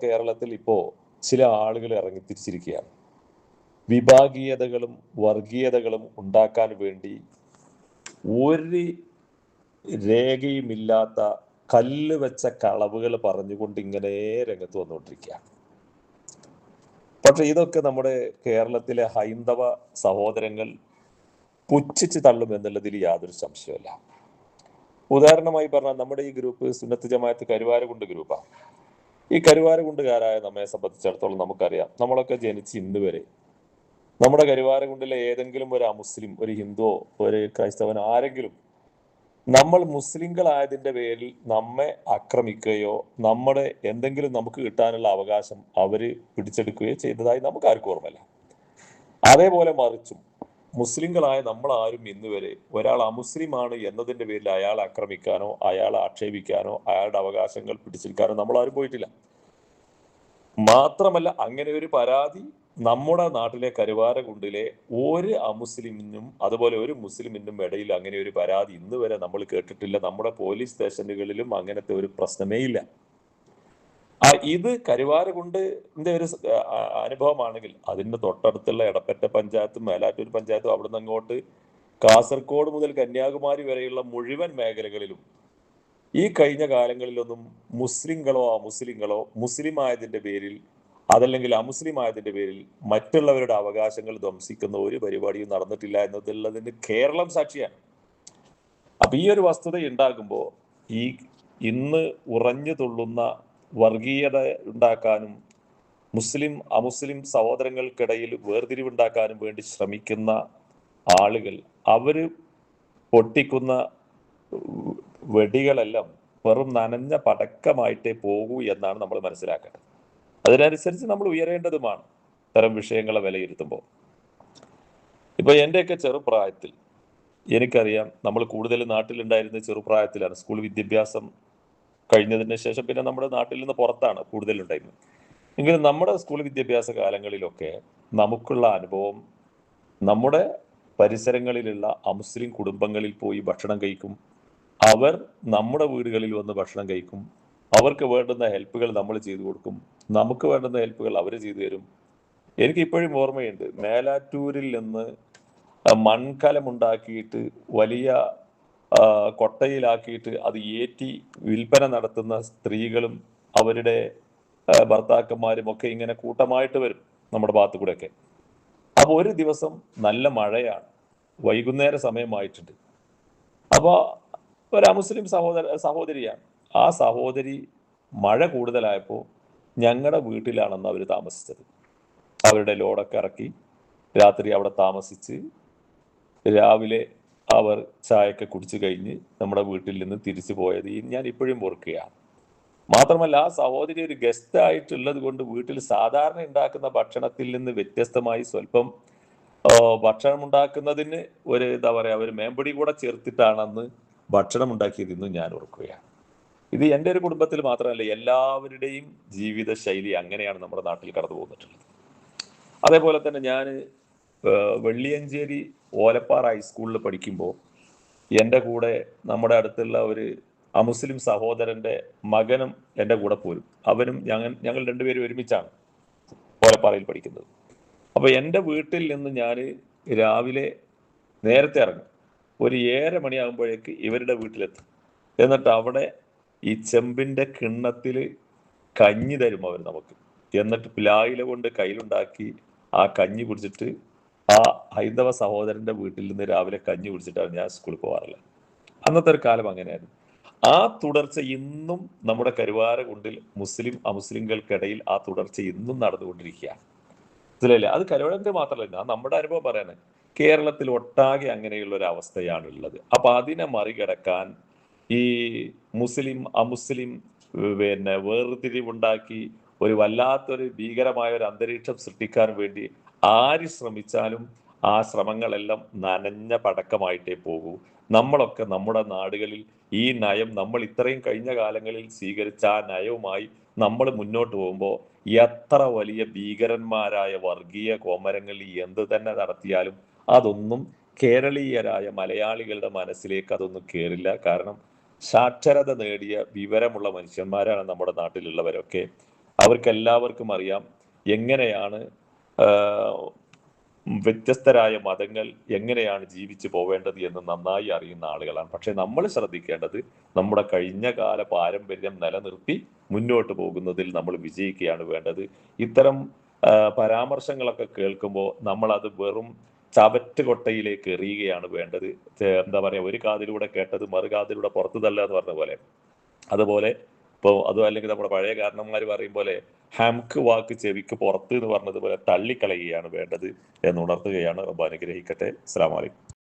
കേരളത്തിൽ ഇപ്പോ ചില ആളുകൾ ഇറങ്ങിത്തിരിച്ചിരിക്കുകയാണ്. വിഭാഗീയതകളും വർഗീയതകളും ഉണ്ടാക്കാൻ വേണ്ടി ഒരു രേഖയുമില്ലാത്ത കല്ല് വെച്ച കളവുകൾ പറഞ്ഞുകൊണ്ട് ഇങ്ങനെ രംഗത്ത് വന്നുകൊണ്ടിരിക്കുകയാണ്. പക്ഷെ ഇതൊക്കെ നമ്മുടെ കേരളത്തിലെ ഹൈന്ദവ സഹോദരങ്ങൾ പുച്ഛിച്ച് തള്ളും എന്നുള്ളതിൽ യാതൊരു സംശയമില്ല. ഉദാഹരണമായി പറഞ്ഞാൽ നമ്മുടെ ഈ ഗ്രൂപ്പ് സുന്നത്ത് ജമാഅത്ത് കരുവാരകുണ്ട് ഗ്രൂപ്പാണ്. ഈ കരുവാരകുണ്ടുകാരായ നമ്മെ സംബന്ധിച്ചിടത്തോളം നമുക്കറിയാം, നമ്മളൊക്കെ ജനിച്ച് ഇന്ന് വരെ നമ്മുടെ കരുവാരകുണ്ടിലെ ഏതെങ്കിലും ഒരു അമുസ്ലിം, ഒരു ഹിന്ദുവോ ഒരു ക്രൈസ്തവനോ ആരെങ്കിലും നമ്മൾ മുസ്ലിങ്ങളായതിന്റെ പേരിൽ നമ്മെ ആക്രമിക്കുകയോ നമ്മുടെ എന്തെങ്കിലും നമുക്ക് കിട്ടാനുള്ള അവകാശം അവര് പിടിച്ചെടുക്കുകയോ ചെയ്തതായി നമുക്ക് ആർക്കും ഓർമ്മയില്ല. അതേപോലെ മറിച്ചും മുസ്ലിങ്ങളായ നമ്മൾ ആരും ഇന്ന് വരെ ഒരാൾ അമുസ്ലിമാണ് എന്നതിന്റെ പേരിൽ അയാളെ ആക്രമിക്കാനോ അയാളെ ആക്ഷേപിക്കാനോ അയാളുടെ അവകാശങ്ങൾ പിടിച്ചെടുക്കാനോ നമ്മൾ ആരും പോയിട്ടില്ല. മാത്രമല്ല, അങ്ങനെ ഒരു പരാതി നമ്മുടെ നാട്ടിലെ കരുവാരകുണ്ടിലെ ഒരു അമുസ്ലിമിനും അതുപോലെ ഒരു മുസ്ലിമിനും ഇടയിൽ അങ്ങനെ ഒരു പരാതി ഇന്ന് വരെ നമ്മൾ കേട്ടിട്ടില്ല. നമ്മുടെ പോലീസ് സ്റ്റേഷനുകളിലും അങ്ങനത്തെ ഒരു പ്രശ്നമേ ഇല്ല. ഇത് കരുവാരകുണ്ടിന്റെ ഒരു അനുഭവമാണെങ്കിൽ അതിന് തൊട്ടടുത്തുള്ള എടപ്പറ്റ പഞ്ചായത്തും മേലാറ്റൂർ പഞ്ചായത്തും അവിടുന്ന് അങ്ങോട്ട് കാസർഗോഡ് മുതൽ കന്യാകുമാരി വരെയുള്ള മുഴുവൻ മേഖലകളിലും ഈ കഴിഞ്ഞ കാലങ്ങളിലൊന്നും മുസ്ലിങ്ങളോ അമുസ്ലിങ്ങളോ മുസ്ലിം ആയതിന്റെ പേരിൽ അതല്ലെങ്കിൽ അമുസ്ലിം ആയതിന്റെ പേരിൽ മറ്റുള്ളവരുടെ അവകാശങ്ങൾ ധ്വംസിക്കുന്ന ഒരു പരിപാടിയും നടന്നിട്ടില്ല എന്നതുള്ളതിന് കേരളം സാക്ഷിയാണ്. അപ്പൊ ഈ ഒരു വസ്തുത ഉണ്ടാകുമ്പോൾ ഈ ഇന്ന് ഉറഞ്ഞു തുള്ളുന്ന വർഗീയത ഉണ്ടാക്കാനും മുസ്ലിം അമുസ്ലിം സഹോദരങ്ങൾക്കിടയിൽ വേർതിരിവുണ്ടാക്കാനും വേണ്ടി ശ്രമിക്കുന്ന ആളുകൾ അവര് പൊട്ടിക്കുന്ന വെടികളെല്ലാം വെറും നനഞ്ഞ പടക്കമായിട്ടേ പോകൂ എന്നാണ് നമ്മൾ മനസ്സിലാക്കേണ്ടത്. അതിനനുസരിച്ച് നമ്മൾ ഉയരേണ്ടതുമാണ് ഇത്തരം വിഷയങ്ങളെ വിലയിരുത്തുമ്പോൾ. ഇപ്പൊ എൻ്റെയൊക്കെ ചെറുപ്രായത്തിൽ എനിക്കറിയാം, നമ്മൾ കൂടുതൽ നാട്ടിലുണ്ടായിരുന്ന ചെറുപ്രായത്തിലാണ്. സ്കൂൾ വിദ്യാഭ്യാസം കഴിഞ്ഞതിന് ശേഷം പിന്നെ നമ്മുടെ നാട്ടിൽ നിന്ന് പുറത്താണ് കൂടുതലുണ്ടായിരുന്നത്. എങ്കിലും നമ്മുടെ സ്കൂൾ വിദ്യാഭ്യാസ കാലങ്ങളിലൊക്കെ നമുക്കുള്ള അനുഭവം, നമ്മുടെ പരിസരങ്ങളിലുള്ള അമുസ്ലിം കുടുംബങ്ങളിൽ പോയി ഭക്ഷണം കഴിക്കും, അവർ നമ്മുടെ വീടുകളിൽ വന്ന് ഭക്ഷണം കഴിക്കും, അവർക്ക് വേണ്ടുന്ന ഹെൽപ്പുകൾ നമ്മൾ ചെയ്തു കൊടുക്കും, നമുക്ക് വേണ്ടുന്ന ഹെൽപ്പുകൾ അവർ ചെയ്തു തരും. എനിക്ക് ഇപ്പോഴും ഓർമ്മയുണ്ട്, മേലാറ്റൂരിൽ നിന്ന് മൺകലമുണ്ടാക്കിയിട്ട് വലിയ കൊട്ടയിലാക്കിയിട്ട് അത് ഏറ്റി വിൽപ്പന നടത്തുന്ന സ്ത്രീകളും അവരുടെ ഭർത്താക്കന്മാരും ഒക്കെ ഇങ്ങനെ കൂട്ടമായിട്ട് വരും നമ്മുടെ ഭാഗത്തു കൂടെയൊക്കെ. അപ്പൊ ഒരു ദിവസം നല്ല മഴയാണ്, വൈകുന്നേര സമയമായിട്ടുണ്ട്. അപ്പൊ ഒരു മുസ്ലിം സഹോദരിയാണ്. ആ സഹോദരി മഴ കൂടുതലായപ്പോൾ ഞങ്ങളുടെ വീട്ടിലാണെന്ന് അവർ താമസിച്ചത്. അവരുടെ ലോഡൊക്കെ ഇറക്കി രാത്രി അവിടെ താമസിച്ച് രാവിലെ അവർ ചായയൊക്കെ കുടിച്ചു കഴിഞ്ഞ് നമ്മുടെ വീട്ടിൽ നിന്ന് തിരിച്ചു പോയത് ഞാൻ ഇപ്പോഴും ഓർക്കുകയാണ്. മാത്രമല്ല, ആ സഹോദരി ഒരു ഗസ്റ്റ് ആയിട്ടുള്ളത് കൊണ്ട് വീട്ടിൽ സാധാരണ ഉണ്ടാക്കുന്ന ഭക്ഷണത്തിൽ നിന്ന് വ്യത്യസ്തമായി സ്വല്പം ഭക്ഷണം ഉണ്ടാക്കുന്നതിന് ഒരു എന്താ പറയാ ഒരു മേമ്പൊടി കൂടെ ചേർത്തിട്ടാണെന്ന് ഭക്ഷണം ഉണ്ടാക്കിയതെന്ന് ഞാൻ ഓർക്കുകയാണ്. ഇത് എൻ്റെ ഒരു കുടുംബത്തിൽ മാത്രമല്ല, എല്ലാവരുടെയും ജീവിത ശൈലി അങ്ങനെയാണ് നമ്മുടെ നാട്ടിൽ കടന്നു പോന്നിട്ടുള്ളത്. അതേപോലെ തന്നെ ഞാൻ വെള്ളിയഞ്ചേരി ഓലപ്പാറ ഹൈസ്കൂളിൽ പഠിക്കുമ്പോൾ എൻ്റെ കൂടെ നമ്മുടെ അടുത്തുള്ള ഒരു അമുസ്ലിം സഹോദരന്റെ മകനും എൻ്റെ കൂടെ പോരും. അവനും ഞങ്ങൾ രണ്ടുപേരും ഒരുമിച്ചാണ് ഓലപ്പാറയിൽ പഠിക്കുന്നത്. അപ്പൊ എൻ്റെ വീട്ടിൽ നിന്ന് ഞാൻ രാവിലെ നേരത്തെ ഇറങ്ങും. ഒരു 7:30 മണിയാകുമ്പോഴേക്ക് ഇവരുടെ വീട്ടിലെത്തും. എന്നിട്ട് അവിടെ ഈ ചെമ്പിന്റെ കിണ്ണത്തിൽ കഞ്ഞി തരും അവർ നമുക്ക്. എന്നിട്ട് പ്ലായില കൊണ്ട് കയ്യിലുണ്ടാക്കി ആ കഞ്ഞി കുടിച്ചിട്ട് ആ ഹൈന്ദവ സഹോദരന്റെ വീട്ടിൽ നിന്ന് രാവിലെ കഞ്ഞി കുടിച്ചിട്ടാണ് ഞാൻ സ്കൂളിൽ പോകാറില്ല. അന്നത്തെ ഒരു കാലം അങ്ങനെയായിരുന്നു. ആ തുടർച്ച ഇന്നും നമ്മുടെ കരുവാരകുണ്ടിൽ മുസ്ലിം അമുസ്ലിങ്ങൾക്കിടയിൽ ആ തുടർച്ച ഇന്നും നടന്നുകൊണ്ടിരിക്കുകയാണ്. മനസ്സിലായില്ലേ? അത് കരുവാരകുണ്ട് മാത്രമല്ല, നമ്മുടെ അനുഭവം പറയാന് കേരളത്തിൽ ഒട്ടാകെ അങ്ങനെയുള്ള ഒരു അവസ്ഥയാണ് ഉള്ളത്. അപ്പൊ അതിനെ മറികടക്കാൻ ഈ മുസ്ലിം അമുസ്ലിം വേർതിരിവുണ്ടാക്കി ഒരു വല്ലാത്തൊരു ഭീകരമായ ഒരു അന്തരീക്ഷം സൃഷ്ടിക്കാൻ വേണ്ടി ആര് ശ്രമിച്ചാലും ആ ശ്രമങ്ങളെല്ലാം നനഞ്ഞ പടക്കമായിട്ടേ പോകൂ. നമ്മളൊക്കെ നമ്മുടെ നാടുകളിൽ ഈ നയം നമ്മൾ ഇത്രയും കഴിഞ്ഞ കാലങ്ങളിൽ സ്വീകരിച്ച ആ നയവുമായി നമ്മൾ മുന്നോട്ട് പോകുമ്പോൾ എത്ര വലിയ ഭീകരന്മാരായ വർഗീയ കോമരങ്ങൾ എന്ത് തന്നെ നടത്തിയാലും അതൊന്നും കേരളീയരായ മലയാളികളുടെ മനസ്സിലേക്ക് അതൊന്നും കയറില്ല. കാരണം സാക്ഷരത നേടിയ വിവരമുള്ള മനുഷ്യന്മാരാണ് നമ്മുടെ നാട്ടിലുള്ളവരൊക്കെ. അവർക്ക് എല്ലാവർക്കും അറിയാം എങ്ങനെയാണ് വ്യത്യസ്തരായ മതങ്ങൾ എങ്ങനെയാണ് ജീവിച്ചു പോവേണ്ടത് എന്ന് നന്നായി അറിയുന്ന ആളുകളാണ്. പക്ഷെ നമ്മൾ ശ്രദ്ധിക്കേണ്ടത് നമ്മുടെ കഴിഞ്ഞ കാല പാരമ്പര്യം നിലനിർത്തി മുന്നോട്ട് പോകുന്നതിൽ നമ്മൾ വിജയിക്കുകയാണ് വേണ്ടത്. ഇത്തരം പരാമർശങ്ങളൊക്കെ കേൾക്കുമ്പോൾ നമ്മൾ അത് വെറും ചവറ്റുകൊട്ടയിലേക്ക് എറിയുകയാണ് വേണ്ടത്. എന്താ പറയാ, ഒരു കാതിലൂടെ കേട്ടത് മറുകാതിലൂടെ പുറത്തു തള്ളുക എന്ന് പറഞ്ഞ പോലെ. അതുപോലെ ഇപ്പോൾ അതും അല്ലെങ്കിൽ നമ്മുടെ പഴയ കാരണന്മാർ പറയും പോലെ ഹംക്ക് വാക്ക് ചെവിക്ക് പുറത്ത് എന്ന് പറഞ്ഞതുപോലെ തള്ളിക്കളയുകയാണ് വേണ്ടത് എന്ന് ഉണർത്തുകയാണ്. റബ്ബ് അനുഗ്രഹിക്കട്ടെ. അസ്സലാമു അലൈക്കും.